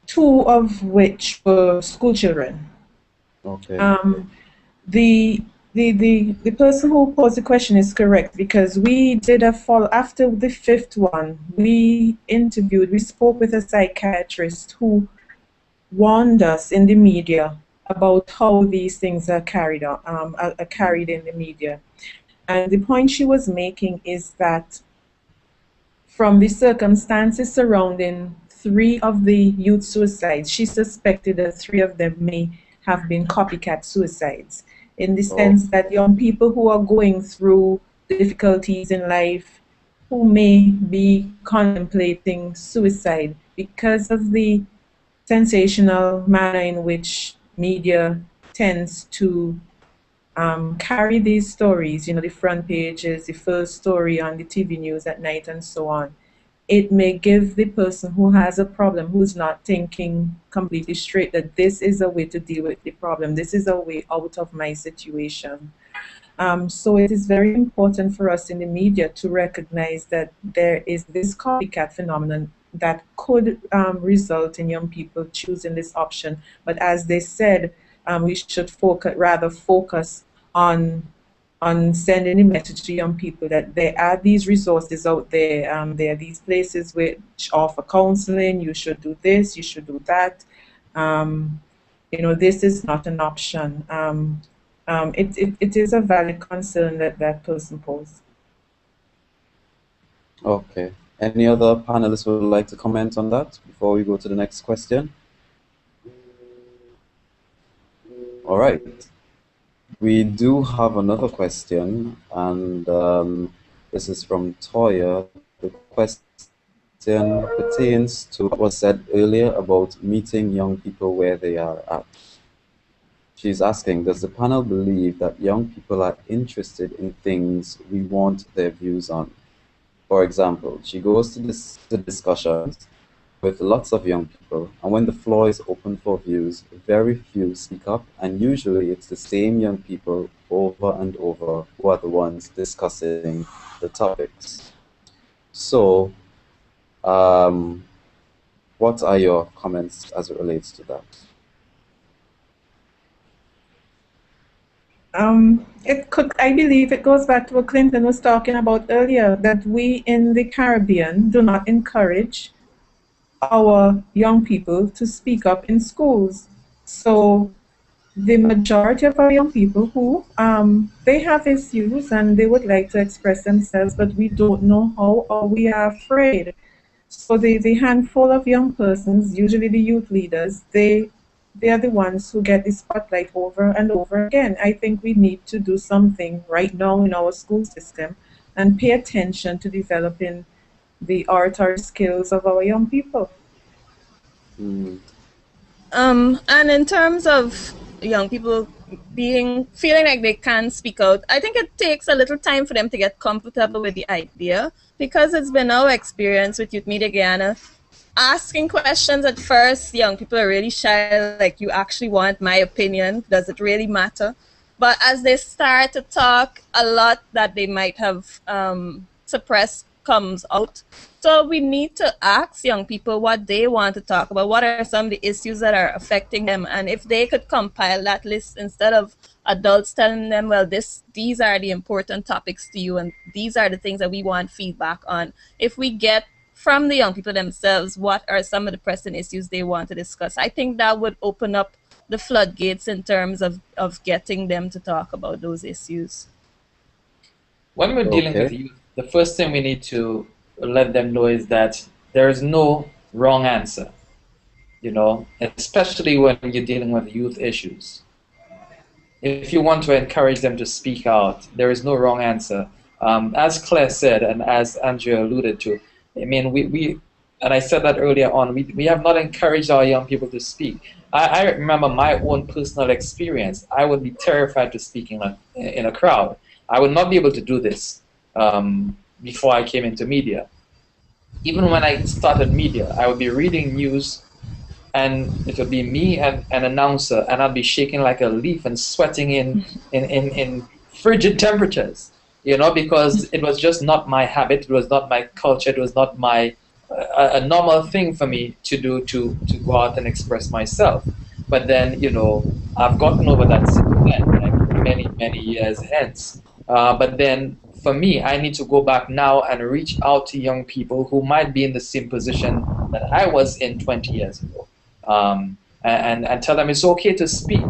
2 of which were school children. Okay. The person who posed the question is correct, because we did a follow after the 5th one. We spoke with a psychiatrist who warned us in the media about how these things are carried in the media. And the point she was making is that from the circumstances surrounding 3 of the youth suicides, she suspected that 3 of them may have been copycat suicides, in the sense that young people who are going through difficulties in life, who may be contemplating suicide because of the sensational manner in which media tends to carry these stories, the front pages, the first story on the TV news at night, and so on. It may give the person who has a problem, who's not thinking completely straight, that this is a way to deal with the problem. This is a way out of my situation. So it is very important for us in the media to recognize that there is this copycat phenomenon that could result in young people choosing this option. But as they said, we should focus on sending a message to young people that there are these resources out there. There are these places which offer counseling. You should do this, you should do that. This is not an option. It is a valid concern that person posed. Okay. Any other panelists would like to comment on that before we go to the next question? All right. We do have another question, and this is from Toya. The question pertains to what was said earlier about meeting young people where they are at. She's asking, does the panel believe that young people are interested in things we want their views on? For example, she goes to the discussions with lots of young people, and when the floor is open for views, very few speak up, and usually it's the same young people over and over who are the ones discussing the topics. So, What are your comments as it relates to that? I believe it goes back to what Clinton was talking about earlier, that we in the Caribbean do not encourage our young people to speak up in schools. So the majority of our young people who they have issues and they would like to express themselves, but we don't know how, or we are afraid. So the handful of young persons, usually the youth leaders, they are the ones who get the spotlight over and over again. I think we need to do something right now in our school system and pay attention to developing the oratory skills of our young people. And in terms of young people feeling like they can speak out, I think it takes a little time for them to get comfortable with the idea, because it's been our experience with Youth Media Guyana. Asking questions at first, young people are really shy, like, you actually want my opinion? Does it really matter? But as they start to talk, a lot that they might have suppressed comes out. So we need to ask young people what they want to talk about, what are some of the issues that are affecting them, and if they could compile that list instead of adults telling them, well, these are the important topics to you and these are the things that we want feedback on. If we get from the young people themselves what are some of the pressing issues they want to discuss, I think that would open up the floodgates in terms of getting them to talk about those issues. When we're dealing with youth, the first thing we need to let them know is that there is no wrong answer, you know, especially when you're dealing with youth issues. If you want to encourage them to speak out, there is no wrong answer. As Claire said, and as Andrea alluded to, I mean, we and I said that earlier on, we have not encouraged our young people to speak. I remember my own personal experience. I would be terrified to speak in a crowd. I would not be able to do this before I came into media. Even when I started media, I would be reading news, and it would be me and an announcer, and I'd be shaking like a leaf and sweating in frigid temperatures, you know, because it was just not my habit, it was not my culture, it was not my a normal thing for me to do, to go out and express myself. But then, you know, I've gotten over that since then, like many years hence. But then for me, I need to go back now and reach out to young people who might be in the same position that I was in 20 years ago, and tell them it's okay to speak.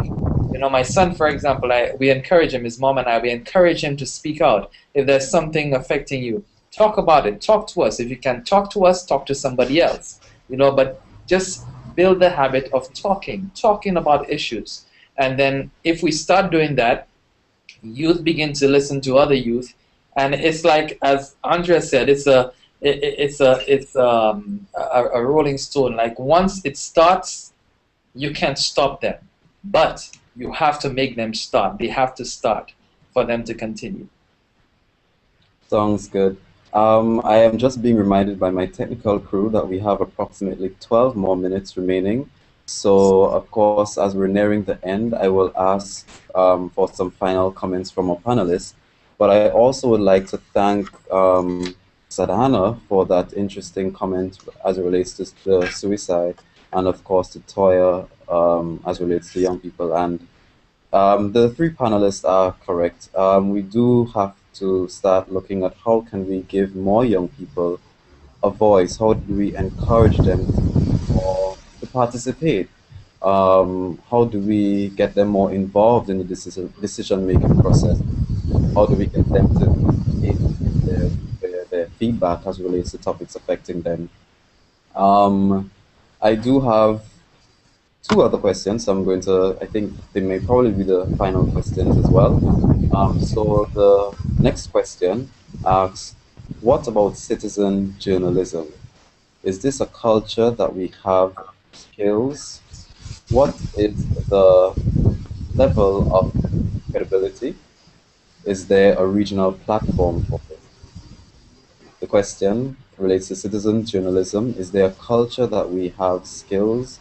You know, my son, for example, we encourage him, his mom and I, we encourage him to speak out. If there's something affecting you, talk about it, talk to us. If you can talk to us, talk to somebody else. You know, but just build the habit of talking about issues. And then if we start doing that, youth begin to listen to other youth. And it's like, as Andrea said, it's a rolling stone. Like, once it starts, you can't stop them. But you have to make them start. They have to start for them to continue. Sounds good. I am just being reminded by my technical crew that we have approximately 12 more minutes remaining. So, of course, as we're nearing the end, I will ask for some final comments from our panelists. But I also would like to thank Sadhana for that interesting comment as it relates to the suicide, and of course to Toya as it relates to young people. And the three panelists are correct. We do have to start looking at how can we give more young people a voice, how do we encourage them to participate, how do we get them more involved in the decision-making process, how do we get them to give their feedback as it relates to topics affecting them. I do have two other questions. I think they may probably be the final questions as well. So the next question asks, what about citizen journalism? Is this a culture that we have skills? What is the level of credibility? Is there a regional platform for it? The question relates to citizen journalism. Is there a culture that we have skills?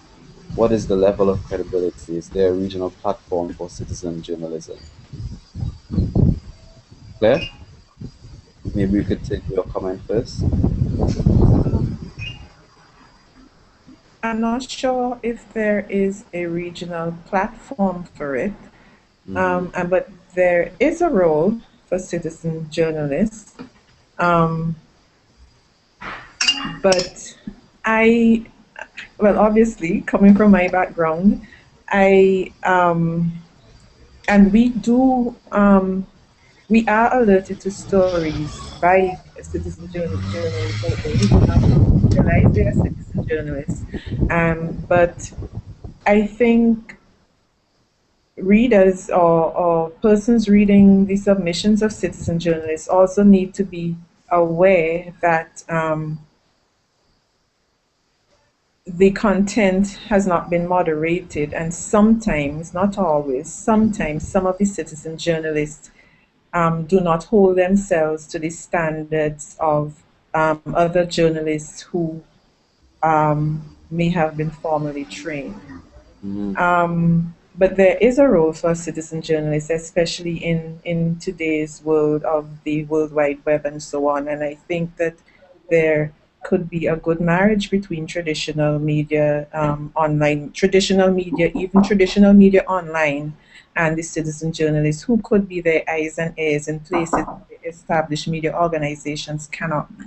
What is the level of credibility? Is there a regional platform for citizen journalism? Claire, maybe we could take your comment first. I'm not sure if there is a regional platform for it, but there is a role for citizen journalists. But I, well, obviously, coming from my background, I and we are alerted to stories by citizen journalists out there. We do not realize they are citizen journalists, but I think readers or persons reading the submissions of citizen journalists also need to be aware that the content has not been moderated, and sometimes, not always, sometimes some of the citizen journalists do not hold themselves to the standards of other journalists who may have been formally trained. But there is a role for citizen journalists, especially in today's world of the World Wide Web and so on. And I think that there could be a good marriage between traditional media, online, traditional media, even traditional media online, and the citizen journalists who could be their eyes and ears in places established media organizations cannot be.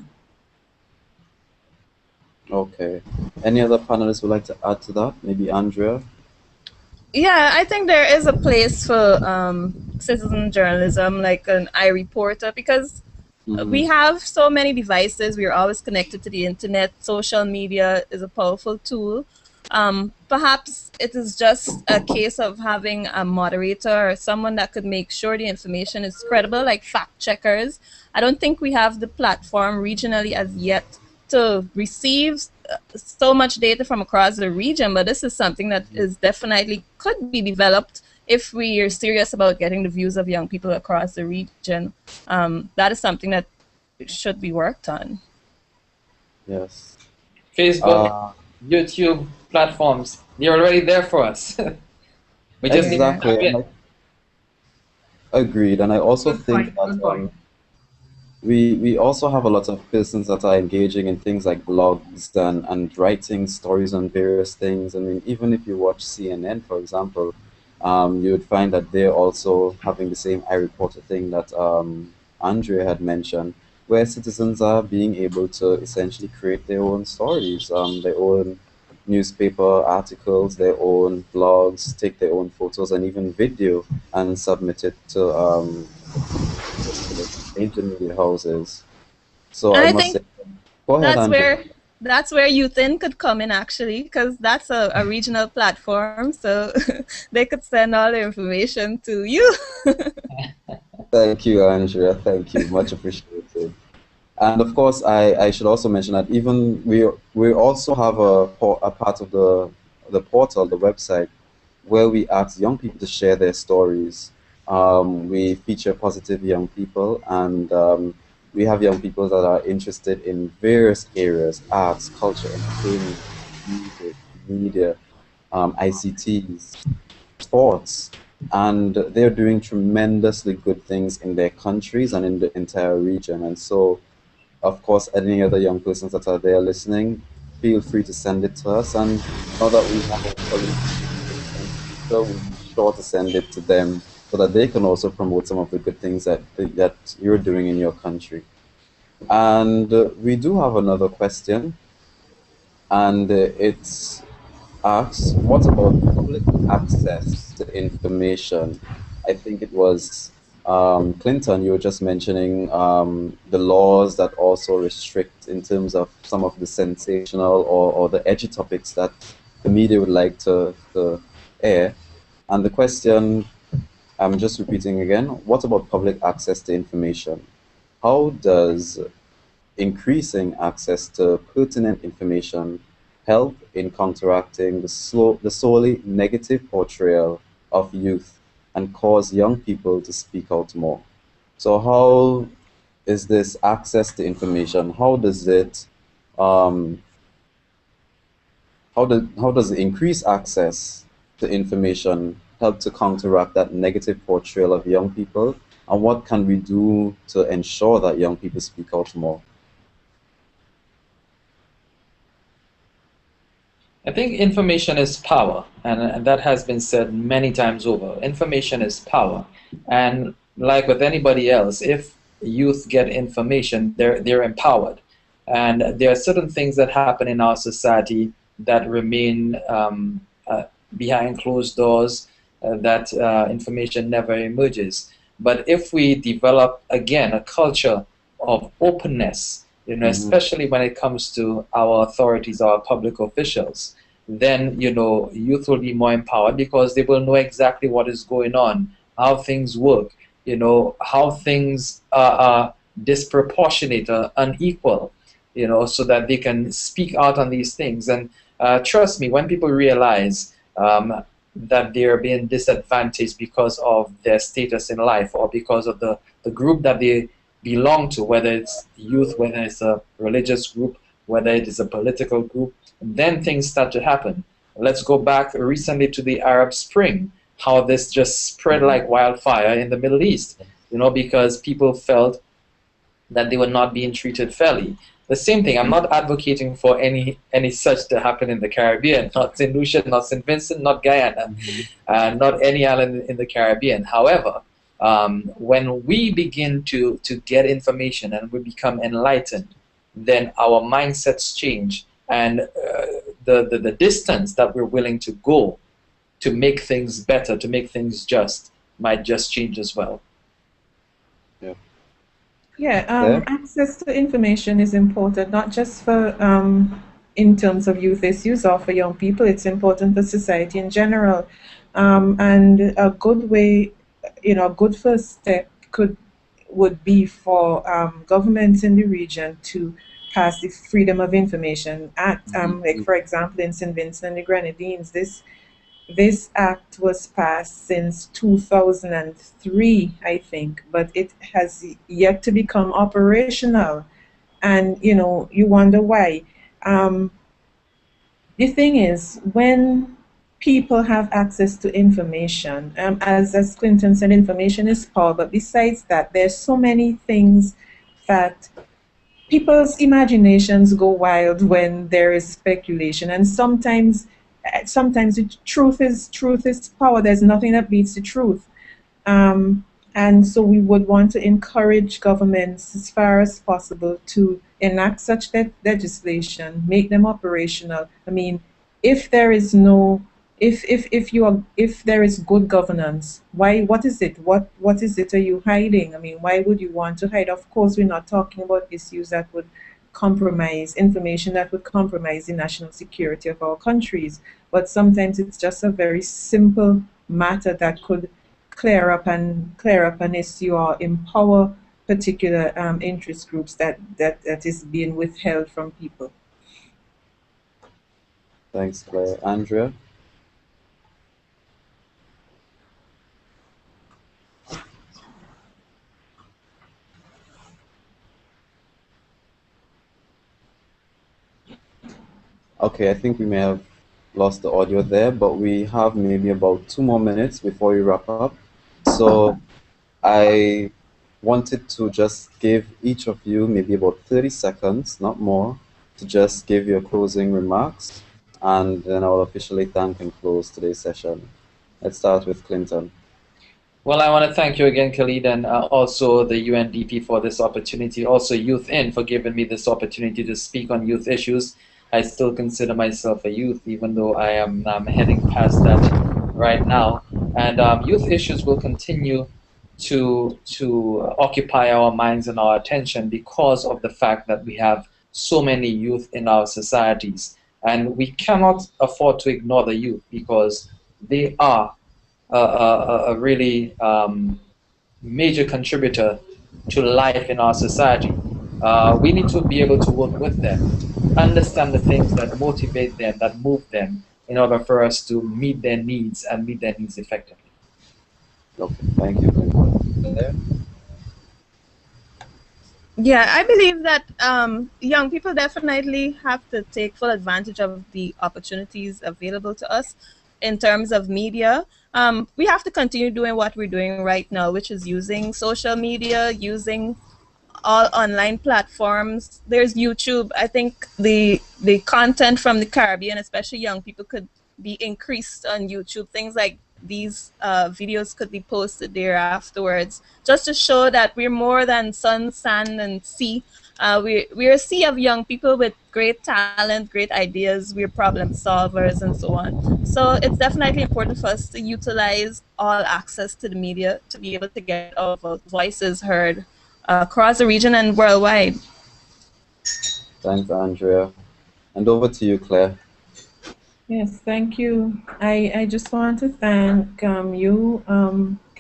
Okay. Any other panelists would like to add to that? Maybe Andrea? Yeah, I think there is a place for citizen journalism, like an iReporter, because we have so many devices. We are always connected to the internet. Social media is a powerful tool. Perhaps it is just a case of having a moderator or someone that could make sure the information is credible, like fact checkers. I don't think we have the platform regionally as yet to receive so much data from across the region, but this is something that is definitely could be developed if we are serious about getting the views of young people across the region. That is something that should be worked on. Yes. Facebook, YouTube platforms, they're already there for us. We just exactly. need to Agreed. And I also think that we also have a lot of persons that are engaging in things like blogs and writing stories on various things. I mean, even if you watch CNN, for example, you would find that they're also having the same iReporter thing that Andrea had mentioned, where citizens are being able to essentially create their own stories, their own newspaper articles, their own blogs, take their own photos and even video and submit it to media houses. So I must say, go ahead, Andrea. That's where YouthIn could come in, actually, because that's a regional platform, so they could send all the information to you. Thank you, Andrea. Thank you. Much appreciated. And of course, I should also mention that even we also have a part of the portal, the website, where we ask young people to share their stories. We feature positive young people, and we have young people that are interested in various areas: arts, culture, entertainment, music, media, ICTs, sports, and they're doing tremendously good things in their countries and in the entire region. And so, of course, any other young persons that are there listening, feel free to send it to us. And now that we have a so we'll be sure to send it to them so that they can also promote some of the good things that you're doing in your country. And we do have another question, and it's asks, what about public access to information? I think it was Clinton, you were just mentioning the laws that also restrict in terms of some of the sensational or the edgy topics that the media would like to air. And the question, I'm just repeating again, what about public access to information? How does increasing access to pertinent information help in counteracting the solely negative portrayal of youth and cause young people to speak out more? So how is this access to information? How does it how does the increased access to information help to counteract that negative portrayal of young people? And what can we do to ensure that young people speak out more? I think information is power, and that has been said many times over. Information is power, and like with anybody else, if youth get information, they're empowered, and there are certain things that happen in our society that remain behind closed doors, that information never emerges. But if we develop again a culture of openness, especially when it comes to our authorities, our public officials, then youth will be more empowered because they will know exactly what is going on, how things work, how things are disproportionate or unequal, so that they can speak out on these things. And trust me, when people realize that they are being disadvantaged because of their status in life or because of the group that they belong to, whether it's youth, whether it's a religious group, whether it is a political group, then things start to happen. Let's go back recently to the Arab Spring, how this just spread like wildfire in the Middle East, because people felt that they were not being treated fairly. The same thing, I'm not advocating for any such to happen in the Caribbean, not St. Lucia, not St. Vincent, not Guyana, not any island in the Caribbean. However, when we begin to get information and we become enlightened, then our mindsets change, and the distance that we're willing to go to make things better, to make things just, might just change as well. Yeah, access to information is important, not just for in terms of youth issues or for young people. It's important for society in general. And a good way, a good first step would be for governments in the region to pass the Freedom of Information Act. Like for example, in St. Vincent and the Grenadines, this act was passed since 2003, I think, but it has yet to become operational. And, you wonder why. The thing is, when people have access to information, as Clinton said, information is power, but besides that, there's so many things that people's imaginations go wild when there is speculation, and sometimes the truth is power. There's nothing that beats the truth. And so we would want to encourage governments as far as possible to enact such legislation, make them operational. I mean, if there is good governance, what is it are you hiding? I mean, why would you want to hide? Of course, we're not talking about issues that would compromise information that would compromise the national security of our countries, but sometimes it's just a very simple matter that could clear up an issue or empower particular interest groups that is being withheld from people. Thanks, Claire. Andrea? Okay, I think we may have lost the audio there, but we have maybe about 2 more minutes before we wrap up. So I wanted to just give each of you maybe about 30 seconds, not more, to just give your closing remarks, and then I'll officially thank and close today's session. Let's start with Clinton. Well, I want to thank you again, Khalid, and also the UNDP for this opportunity, also Youth In for giving me this opportunity to speak on youth issues. I still consider myself a youth, even though I am heading past that right now. And youth issues will continue to occupy our minds and our attention because of the fact that we have so many youth in our societies. And we cannot afford to ignore the youth because they are a really major contributor to life in our society. We need to be able to work with them, understand the things that motivate them, that move them, in order for us to meet their needs and meet their needs effectively. Okay, thank you. Yeah, I believe that young people definitely have to take full advantage of the opportunities available to us in terms of media. We have to continue doing what we're doing right now, which is using social media, using all online platforms. There's YouTube. I think the content from the Caribbean, especially young people, could be increased on YouTube. Things like these videos could be posted there afterwards, just to show that we're more than sun, sand, and sea. We're a sea of young people with great talent, great ideas. We're problem solvers and so on. So it's definitely important for us to utilize all access to the media to be able to get our voices heard across the region and worldwide. Thanks, Andrea. And over to you, Claire. Yes, thank you. I just want to thank you,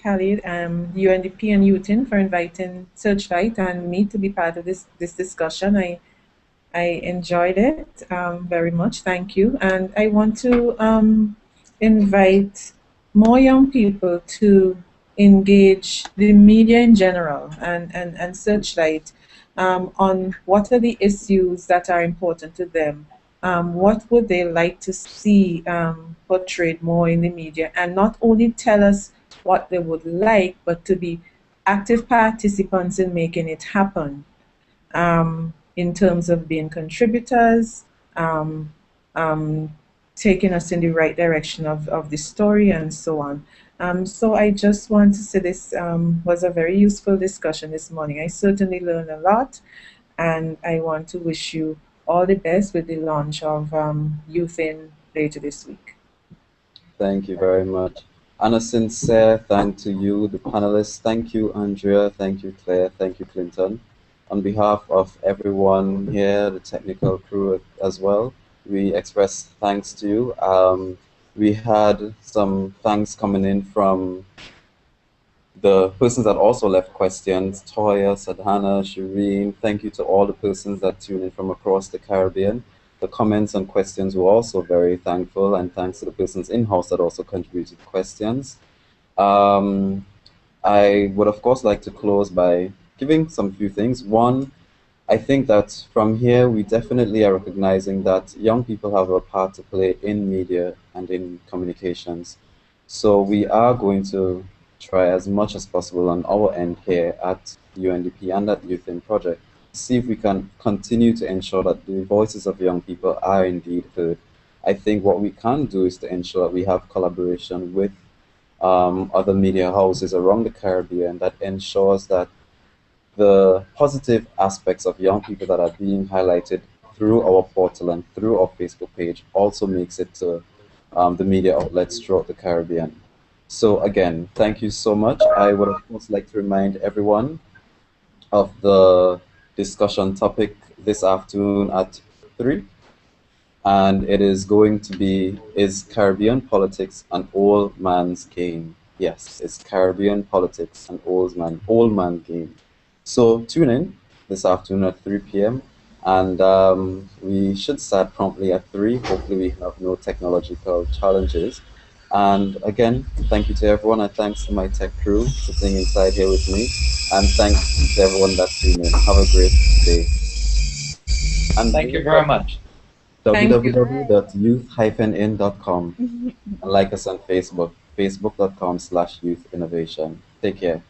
Khalid, UNDP and UTIN for inviting Searchlight and me to be part of this discussion. I enjoyed it very much. Thank you. And I want to invite more young people to engage the media in general and Searchlight on what are the issues that are important to them. What would they like to see portrayed more in the media, and not only tell us what they would like, but to be active participants in making it happen in terms of being contributors, taking us in the right direction of the story and so on. So I just want to say this was a very useful discussion this morning. I certainly learned a lot, and I want to wish you all the best with the launch of UTIN later this week. Thank you very much. And a sincere thank to you, the panelists. Thank you, Andrea. Thank you, Claire. Thank you, Clinton. On behalf of everyone here, the technical crew as well, we express thanks to you. We had some thanks coming in from the persons that also left questions: Toya, Sadhana, Shireen. Thank you to all the persons that tuned in from across the Caribbean. The comments and questions were also very thankful, and thanks to the persons in-house that also contributed questions. I would of course like to close by giving some few things. One, I think that from here we definitely are recognizing that young people have a part to play in media and in communications. So we are going to try as much as possible on our end here at UNDP and at UTIN Project, see if we can continue to ensure that the voices of young people are indeed heard. I think what we can do is to ensure that we have collaboration with other media houses around the Caribbean that ensures that the positive aspects of young people that are being highlighted through our portal and through our Facebook page also makes it to the media outlets throughout the Caribbean. So again, thank you so much. I would of course like to remind everyone of the discussion topic this afternoon at 3. And it is going to be, is Caribbean politics an old man's game? Yes, it's Caribbean politics an old man game. So tune in this afternoon at 3 p.m. and we should start promptly at 3. Hopefully we have no technological challenges. And again, thank you to everyone, and thanks to my tech crew sitting inside here with me, and thanks to everyone that tuned in. Have a great day. And thank you very much. www.youth-in.com and like us on Facebook, facebook.com/youthinnovation. Take care.